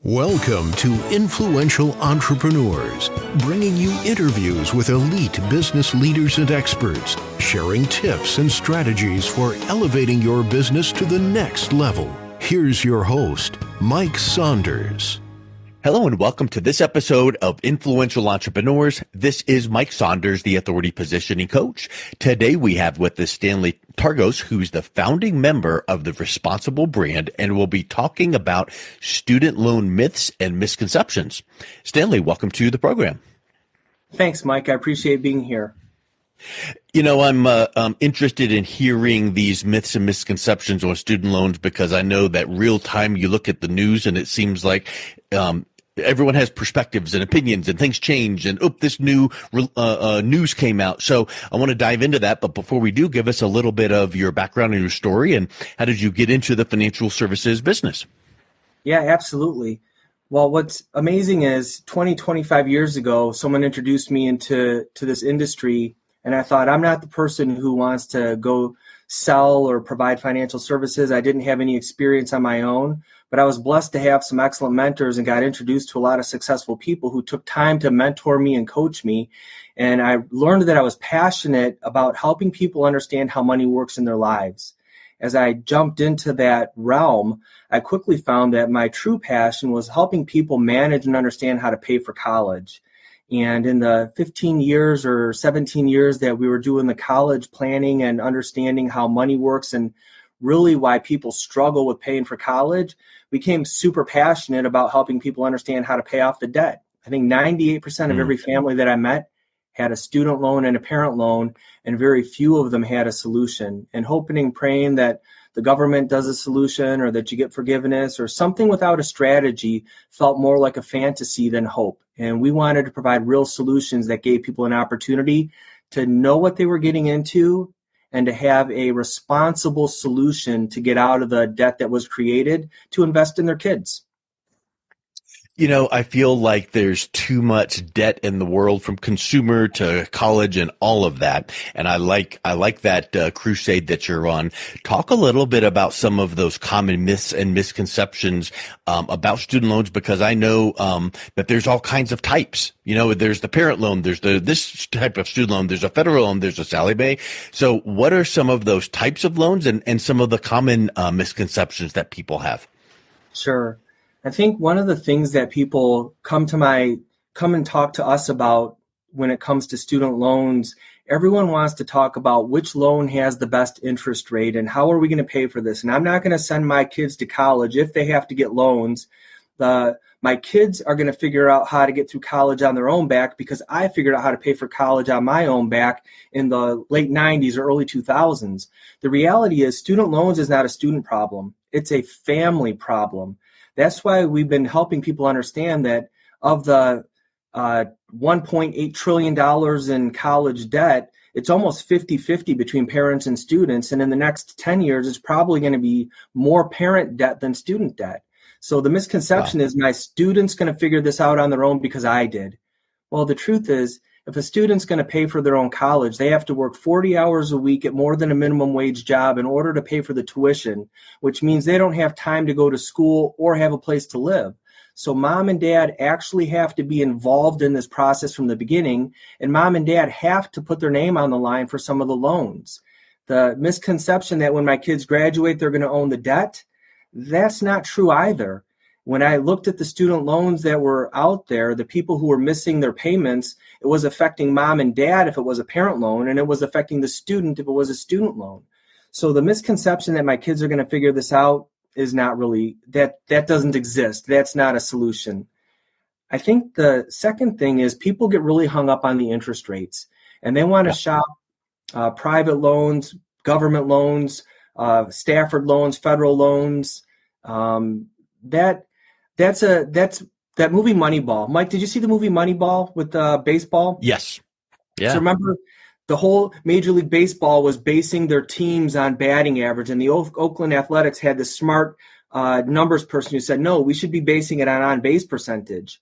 Welcome to Influential Entrepreneurs, bringing you interviews with elite business leaders and experts, sharing tips and strategies for elevating your business to the next level. Here's your host, Mike Saunders. Hello and welcome to this episode of Influential Entrepreneurs. This is Mike Saunders, the Authority Positioning Coach. Today we have with us Stanley Targosz, who's the founding member of the Responsible brand, and we'll be talking about student loan myths and misconceptions. Stanley, welcome to the program. Thanks, Mike. I appreciate being here. You know, I'm interested in hearing these myths and misconceptions on student loans because I know that real time you look at the news and it seems like everyone has perspectives and opinions and things change and this new news came out. So I want to dive into that. But before we do, give us a little bit of your background and your story and how did you get into the financial services business? Yeah, absolutely. Well, what's amazing is 25 years ago, someone introduced me into this industry. And I thought, I'm not the person who wants to go sell or provide financial services. I didn't have any experience on my own, but I was blessed to have some excellent mentors and got introduced to a lot of successful people who took time to mentor me and coach me. And I learned that I was passionate about helping people understand how money works in their lives. As I jumped into that realm, I quickly found that my true passion was helping people manage and understand how to pay for college. And in the 15 years or 17 years that we were doing the college planning and understanding how money works and really why people struggle with paying for college, we became super passionate about helping people understand how to pay off the debt. I think 98% of every family that I met had a student loan and a parent loan, and very few of them had a solution. And hoping and praying that the government does a solution or that you get forgiveness or something without a strategy felt more like a fantasy than hope. And we wanted to provide real solutions that gave people an opportunity to know what they were getting into and to have a responsible solution to get out of the debt that was created to invest in their kids. You know, I feel like there's too much debt in the world from consumer to college and all of that. And I like that crusade that you're on. Talk a little bit about some of those common myths and misconceptions about student loans, because I know that there's all kinds of types. You know, there's the parent loan, there's this type of student loan, there's a federal loan, there's a Sallie Mae. So what are some of those types of loans and some of the common misconceptions that people have? Sure. I think one of the things that people come and talk to us about when it comes to student loans, everyone wants to talk about which loan has the best interest rate and how are we going to pay for this. And I'm not going to send my kids to college if they have to get loans. My kids are going to figure out how to get through college on their own back because I figured out how to pay for college on my own back in the late 90s or early 2000s. The reality is student loans is not a student problem. It's a family problem. That's why we've been helping people understand that of the $1.8 trillion in college debt, it's almost 50-50 between parents and students. And in the next 10 years, it's probably going to be more parent debt than student debt. So the misconception is my student's going to figure this out on their own because I did. Well, the truth is, if a student's going to pay for their own college, they have to work 40 hours a week at more than a minimum wage job in order to pay for the tuition, which means they don't have time to go to school or have a place to live. So mom and dad actually have to be involved in this process from the beginning, and mom and dad have to put their name on the line for some of the loans. The misconception that when my kids graduate, they're going to own the debt, that's not true either. When I looked at the student loans that were out there, the people who were missing their payments, it was affecting mom and dad if it was a parent loan, and it was affecting the student if it was a student loan. So the misconception that my kids are going to figure this out is not really, that doesn't exist. That's not a solution. I think the second thing is people get really hung up on the interest rates, and they want to shop private loans, government loans, Stafford loans, federal loans. That's that movie Moneyball. Mike, did you see the movie Moneyball with baseball? Yes. Yeah. So remember, the whole Major League Baseball was basing their teams on batting average, and the Oakland Athletics had this smart numbers person who said, no, we should be basing it on on-base percentage.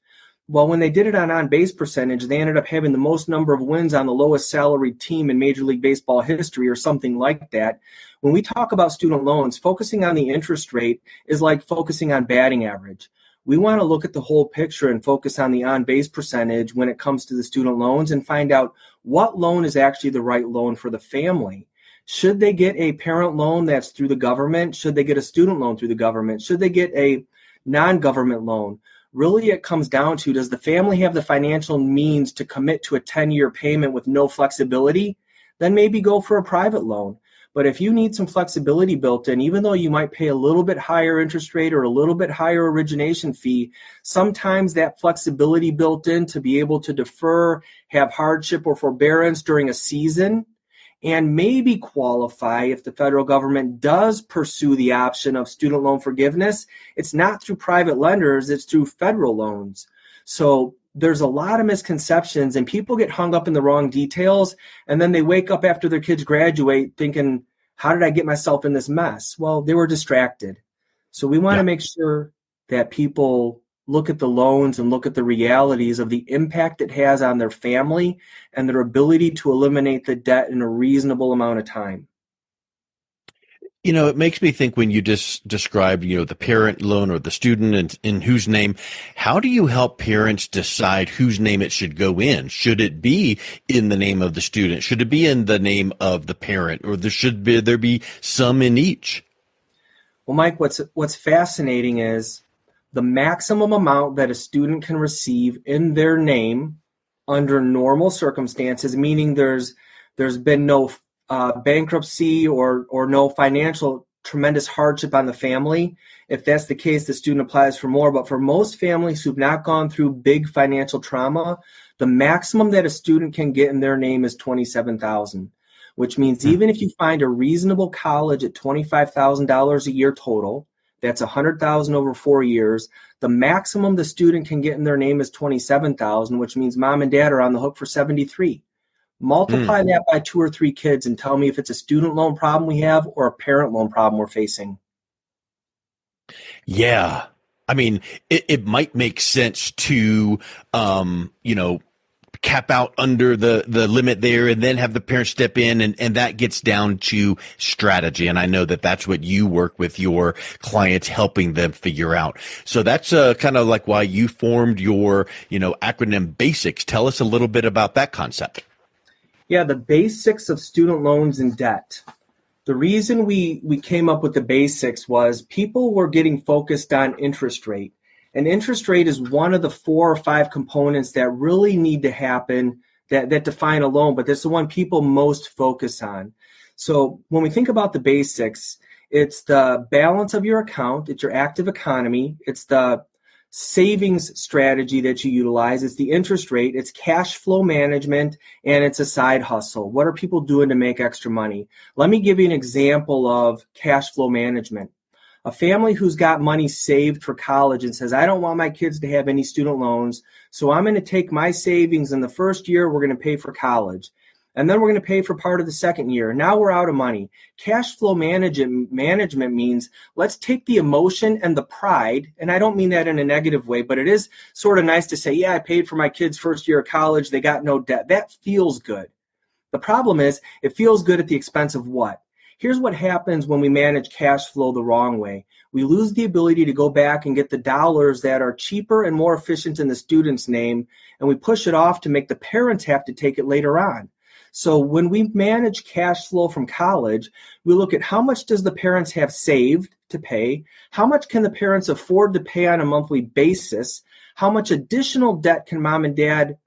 Well, when they did it on on-base percentage, they ended up having the most number of wins on the lowest salaried team in Major League Baseball history or something like that. When we talk about student loans, focusing on the interest rate is like focusing on batting average. We want to look at the whole picture and focus on the on-base percentage when it comes to the student loans and find out what loan is actually the right loan for the family. Should they get a parent loan that's through the government? Should they get a student loan through the government? Should they get a non-government loan? Really, it comes down to, does the family have the financial means to commit to a 10-year payment with no flexibility? Then maybe go for a private loan. But if you need some flexibility built in, even though you might pay a little bit higher interest rate or a little bit higher origination fee, sometimes that flexibility built in to be able to defer, have hardship or forbearance during a season, and maybe qualify if the federal government does pursue the option of student loan forgiveness. It's not through private lenders, it's through federal loans. So there's a lot of misconceptions and people get hung up in the wrong details, and then they wake up after their kids graduate thinking, how did I get myself in this mess? Well, they were distracted. So we want to make sure that people look at the loans and look at the realities of the impact it has on their family and their ability to eliminate the debt in a reasonable amount of time. It makes me think when you just described, the parent loan or the student and in whose name, how do you help parents decide whose name it should go in? Should it be in the name of the student? Should it be in the name of the parent? Or there be some in each? Well, Mike, what's fascinating is the maximum amount that a student can receive in their name under normal circumstances, meaning there's been no bankruptcy or no financial tremendous hardship on the family. If that's the case, the student applies for more. But for most families who've not gone through big financial trauma, the maximum that a student can get in their name is $27,000, which means even if you find a reasonable college at $25,000 a year total, that's $100,000 over 4 years. The maximum the student can get in their name is $27,000, which means mom and dad are on the hook for $73,000. Multiply that by 2 or 3 kids and tell me if it's a student loan problem we have or a parent loan problem we're facing. Yeah. I mean, it might make sense to, cap out under the limit there and then have the parents step in and that gets down to strategy. And I know that that's what you work with your clients, helping them figure out. So that's kind of like why you formed your, acronym BASICS. Tell us a little bit about that concept. Yeah, the basics of student loans and debt. The reason we came up with the basics was people were getting focused on interest rate. And interest rate is one of the 4 or 5 components that really need to happen that define a loan, but that's the one people most focus on. So when we think about the basics, it's the balance of your account, it's your active economy, it's the savings strategy that you utilize, it's the interest rate, it's cash flow management, and it's a side hustle. What are people doing to make extra money? Let me give you an example of cash flow management. A family who's got money saved for college and says, I don't want my kids to have any student loans, so I'm going to take my savings in the first year, we're going to pay for college. And then we're going to pay for part of the second year. Now we're out of money. Cash flow management means let's take the emotion and the pride, and I don't mean that in a negative way, but it is sort of nice to say, yeah, I paid for my kids' first year of college. They got no debt. That feels good. The problem is it feels good at the expense of what? Here's what happens when we manage cash flow the wrong way. We lose the ability to go back and get the dollars that are cheaper and more efficient in the student's name, and we push it off to make the parents have to take it later on. So when we manage cash flow from college, we look at how much does the parents have saved to pay, how much can the parents afford to pay on a monthly basis, how much additional debt can mom and dad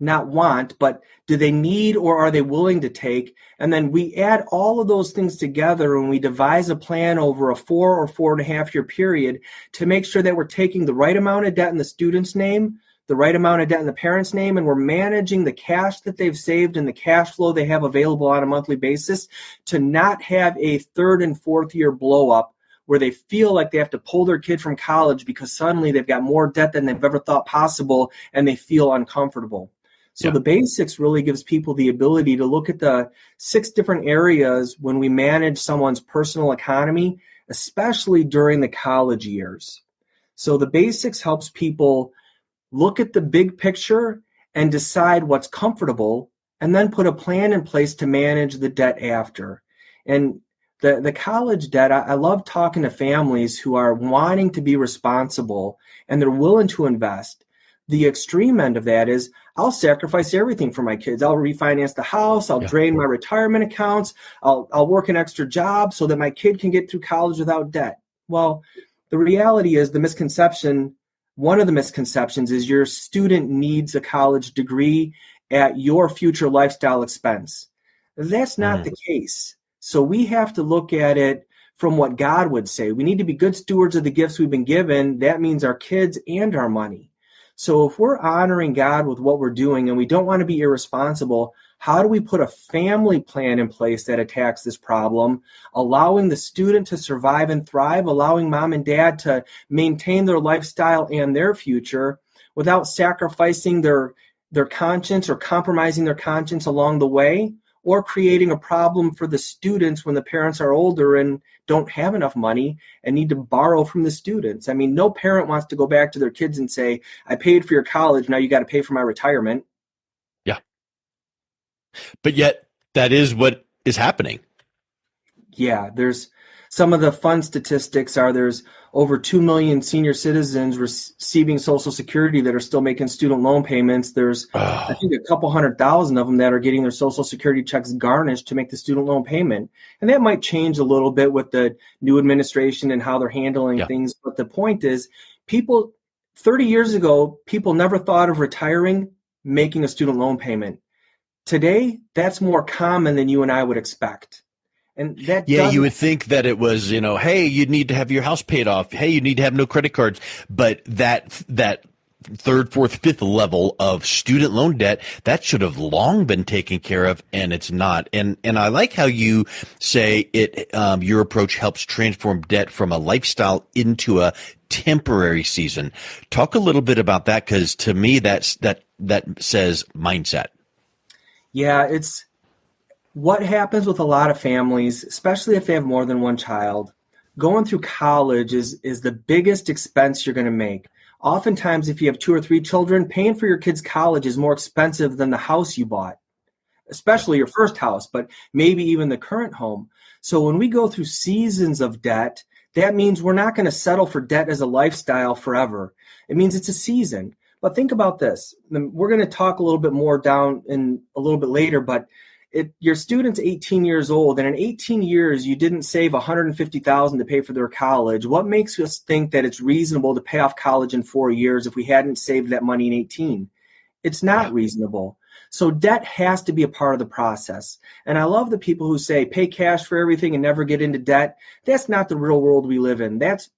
not want, but do they need or are they willing to take? And then we add all of those things together and we devise a plan over a 4 or 4.5 year period to make sure that we're taking the right amount of debt in the student's name, the right amount of debt in the parent's name, and we're managing the cash that they've saved and the cash flow they have available on a monthly basis to not have a 3rd and 4th year blow up where they feel like they have to pull their kid from college because suddenly they've got more debt than they've ever thought possible and they feel uncomfortable. So the basics really gives people the ability to look at the 6 different areas when we manage someone's personal economy, especially during the college years. So the basics helps people look at the big picture and decide what's comfortable and then put a plan in place to manage the debt after. And The college debt, I love talking to families who are wanting to be responsible and they're willing to invest. The extreme end of that is I'll sacrifice everything for my kids. I'll refinance the house. I'll Yeah. drain my retirement accounts. I'll work an extra job so that my kid can get through college without debt. Well, the reality is one of the misconceptions is your student needs a college degree at your future lifestyle expense. That's not the case. So we have to look at it from what God would say. We need to be good stewards of the gifts we've been given. That means our kids and our money. So if we're honoring God with what we're doing and we don't want to be irresponsible, how do we put a family plan in place that attacks this problem, allowing the student to survive and thrive, allowing mom and dad to maintain their lifestyle and their future without sacrificing their conscience or compromising their conscience along the way, or creating a problem for the students when the parents are older and don't have enough money and need to borrow from the students. I mean, no parent wants to go back to their kids and say, I paid for your college, now you got to pay for my retirement. Yeah. But yet that is what is happening. Yeah, there's some of the fun statistics are there's over 2 million senior citizens receiving Social Security that are still making student loan payments. There's, I think, a couple 100,000 of them that are getting their Social Security checks garnished to make the student loan payment. And that might change a little bit with the new administration and how they're handling things. But the point is, 30 years ago, people never thought of retiring making a student loan payment. Today, that's more common than you and I would expect. And that you would think that it was, hey, you need to have your house paid off. Hey, you need to have no credit cards. But that third, fourth, fifth level of student loan debt, that should have long been taken care of, and it's not. And I like how you say it. Your approach helps transform debt from a lifestyle into a temporary season. Talk a little bit about that, because to me, that says mindset. Yeah, it's what happens with a lot of families, especially if they have more than one child. Going through college is the biggest expense you're going to make. Oftentimes, if you have 2 or 3 children, paying for your kids' college is more expensive than the house you bought, especially your first house, but maybe even the current home. So when we go through seasons of debt, that means we're not going to settle for debt as a lifestyle forever. It means it's a season. But think about this. We're going to talk a little bit more down in a little bit later, but your student's 18 years old, and in 18 years, you didn't save $150,000 to pay for their college. What makes us think that it's reasonable to pay off college in 4 years if we hadn't saved that money in 18? It's not reasonable. So debt has to be a part of the process. And I love the people who say pay cash for everything and never get into debt. That's not the real world we live in. That's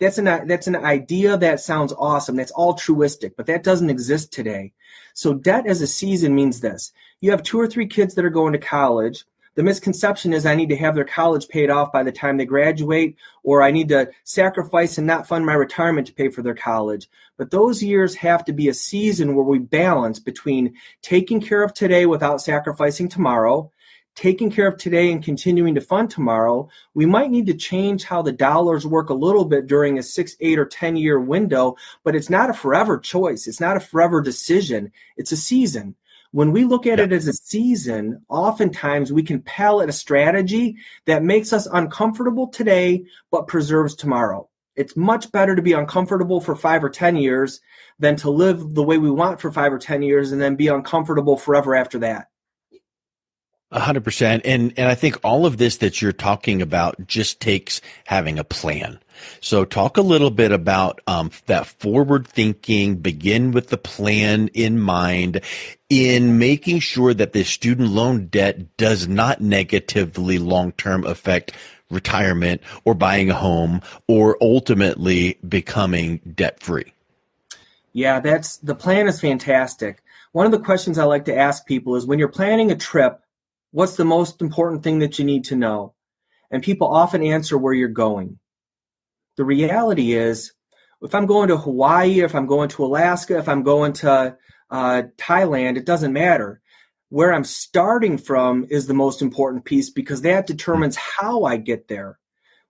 an idea that sounds awesome. That's altruistic, but that doesn't exist today. So debt as a season means this. You have 2 or 3 kids that are going to college. The misconception is I need to have their college paid off by the time they graduate, or I need to sacrifice and not fund my retirement to pay for their college. But those years have to be a season where we balance between taking care of today without sacrificing tomorrow, taking care of today and continuing to fund tomorrow. We might need to change how the dollars work a little bit during a 6, 8, or 10-year window, but it's not a forever choice. It's not a forever decision. It's a season. When we look at it as a season, oftentimes we can palette a strategy that makes us uncomfortable today, but preserves tomorrow. It's much better to be uncomfortable for 5 or 10 years than to live the way we want for 5 or 10 years and then be uncomfortable forever after that. 100%. And I think all of this that you're talking about just takes having a plan. So talk a little bit about that forward thinking, begin with the plan in mind, in making sure that the student loan debt does not negatively long-term affect retirement or buying a home or ultimately becoming debt-free. Yeah, the plan is fantastic. One of the questions I like to ask people is when you're planning a trip, what's the most important thing that you need to know? And people often answer where you're going. The reality is, if I'm going to Hawaii, if I'm going to Alaska, if I'm going to Thailand, it doesn't matter. Where I'm starting from is the most important piece because that determines how I get there.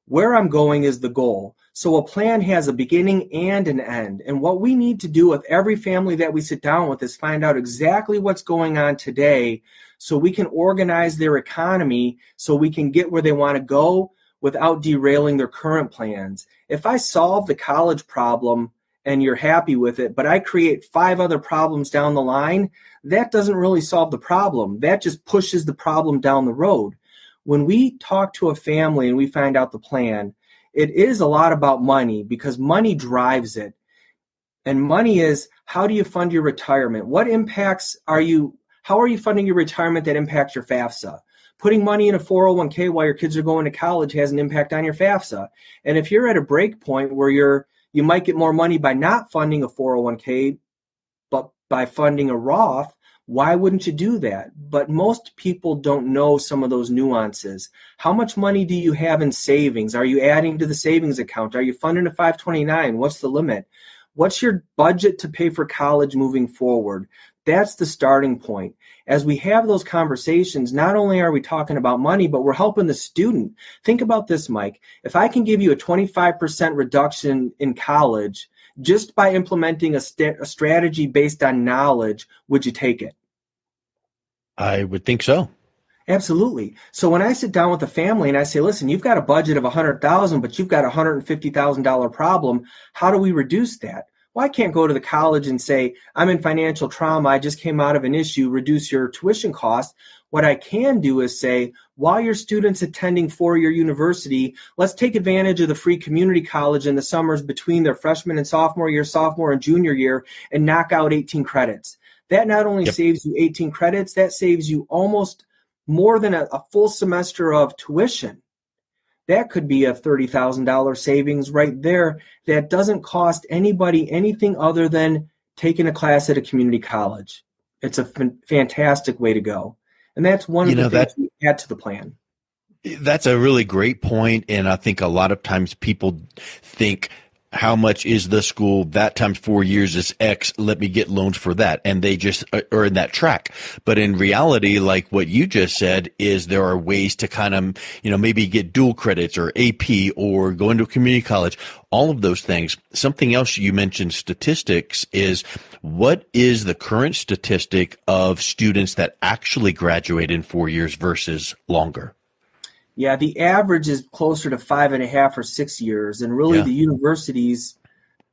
Where I'm going is the goal. So a plan has a beginning and an end. And what we need to do with every family that we sit down with is find out exactly what's going on today so we can organize their economy so we can get where they want to go without derailing their current plans. If I solve the college problem and you're happy with it, but I create 5 other problems down the line, that doesn't really solve the problem. That just pushes the problem down the road. When we talk to a family and we find out the plan, it is a lot about money because money drives it. And money is, how do you fund your retirement? How are you funding your retirement that impacts your FAFSA? Putting money in a 401k while your kids are going to college has an impact on your FAFSA. And if you're at a break point where you might get more money by not funding a 401k, but by funding a Roth, why wouldn't you do that? But most people don't know some of those nuances. How much money do you have in savings? Are you adding to the savings account? Are you funding a 529? What's the limit? What's your budget to pay for college moving forward? That's the starting point. As we have those conversations, not only are we talking about money, but we're helping the student. Think about this, Mike. If I can give you a 25% reduction in college just by implementing a strategy based on knowledge, would you take it? I would think so. Absolutely. So when I sit down with a family and I say, listen, you've got a budget of $100,000, but you've got a $150,000 problem. How do we reduce that? Well, I can't go to the college and say, I'm in financial trauma. I just came out of an issue, reduce your tuition cost. What I can do is say, while your student's attending four-year university, let's take advantage of the free community college in the summers between their freshman and sophomore year, sophomore and junior year, and knock out 18 credits. That not only saves you 18 credits, that saves you almost more than a full semester of tuition. That could be a $30,000 savings right there that doesn't cost anybody anything other than taking a class at a community college. It's a fantastic way to go. And that's one of the things we add to the plan. That's a really great point. And I think a lot of times people think, how much is the school? That times 4 years is X. Let me get loans for that. And they just are in that track. But in reality, like what you just said, is there are ways to kind of, maybe get dual credits or AP or go into a community college, all of those things. Something else you mentioned, statistics, is what is the current statistic of students that actually graduate in 4 years versus longer? Yeah, the average is closer to 5.5 or 6 years. And really the universities,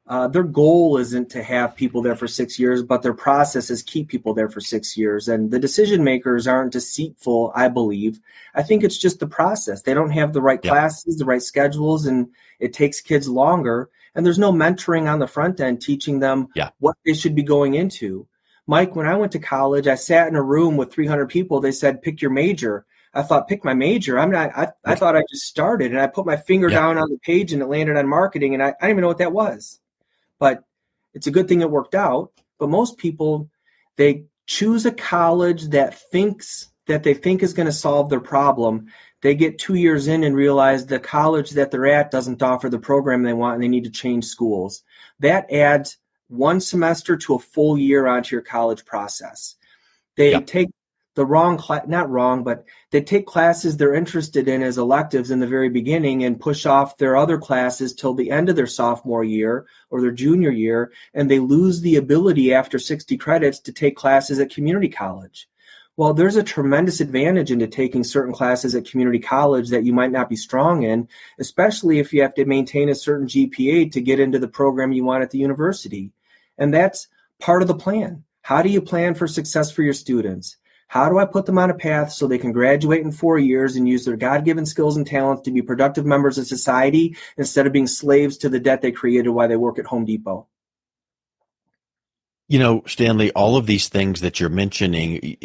their goal isn't to have people there for 6 years, but their process is keep people there for 6 years. And the decision makers aren't deceitful, I believe. I think it's just the process. They don't have the right classes, the right schedules, and it takes kids longer. And there's no mentoring on the front end teaching them what they should be going into. Mike, when I went to college, I sat in a room with 300 people. They said, pick your major. I thought, pick my major. I thought I just started, and I put my finger down on the page and it landed on marketing, and I didn't even know what that was. But it's a good thing it worked out. But most people, they choose a college that they think is going to solve their problem. They get 2 years in and realize the college that they're at doesn't offer the program they want, and they need to change schools. That adds 1 semester to a full year onto your college process. They take the wrong class, not wrong, but they take classes they're interested in as electives in the very beginning and push off their other classes till the end of their sophomore year or their junior year, and they lose the ability after 60 credits to take classes at community college. Well, there's a tremendous advantage into taking certain classes at community college that you might not be strong in, especially if you have to maintain a certain GPA to get into the program you want at the university. And that's part of the plan. How do you plan for success for your students? How do I put them on a path so they can graduate in 4 years and use their God-given skills and talents to be productive members of society instead of being slaves to the debt they created while they work at Home Depot? Stanley, all of these things that you're mentioning,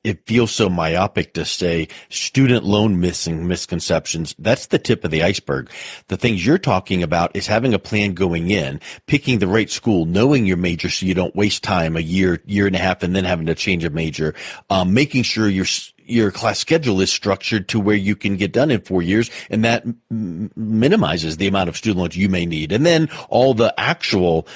it feels so myopic to say student loan misconceptions. That's the tip of the iceberg. The things you're talking about is having a plan going in, picking the right school, knowing your major so you don't waste time, a year and a half, and then having to change a major, making sure your class schedule is structured to where you can get done in 4 years, and that minimizes the amount of student loans you may need. And then all the actual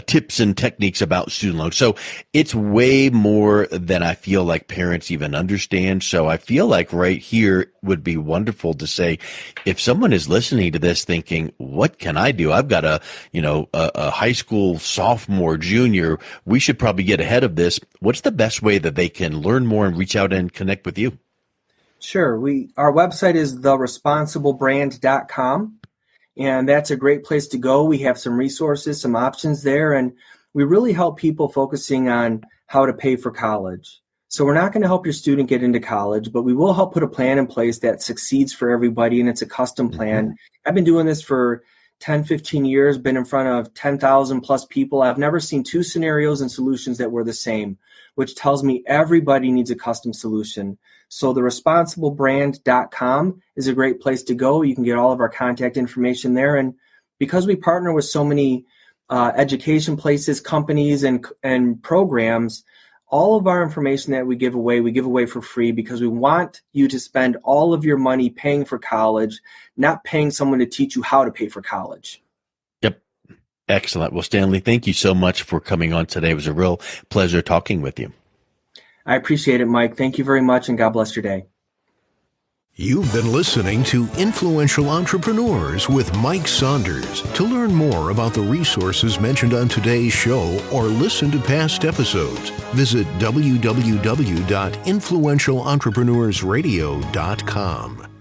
tips and techniques about student loans. So it's way more than I feel like parents even understand. So I feel like right here would be wonderful to say, if someone is listening to this thinking, what can I do? I've got a high school sophomore, junior. We should probably get ahead of this. What's the best way that they can learn more and reach out and connect with you? Sure. Our website is theresponsiblebrand.com. And that's a great place to go. We have some resources, some options there, and we really help people focusing on how to pay for college. So we're not going to help your student get into college, but we will help put a plan in place that succeeds for everybody, and it's a custom plan. Mm-hmm. I've been doing this for 10, 15 years, been in front of 10,000 plus people. I've never seen two scenarios and solutions that were the same, which tells me everybody needs a custom solution. So theresponsiblebrand.com is a great place to go. You can get all of our contact information there. And because we partner with so many education places, companies, and programs, all of our information that we give away for free because we want you to spend all of your money paying for college, not paying someone to teach you how to pay for college. Yep. Excellent. Well, Stanley, thank you so much for coming on today. It was a real pleasure talking with you. I appreciate it, Mike. Thank you very much, and God bless your day. You've been listening to Influential Entrepreneurs with Mike Saunders. To learn more about the resources mentioned on today's show or listen to past episodes, visit www.influentialentrepreneursradio.com.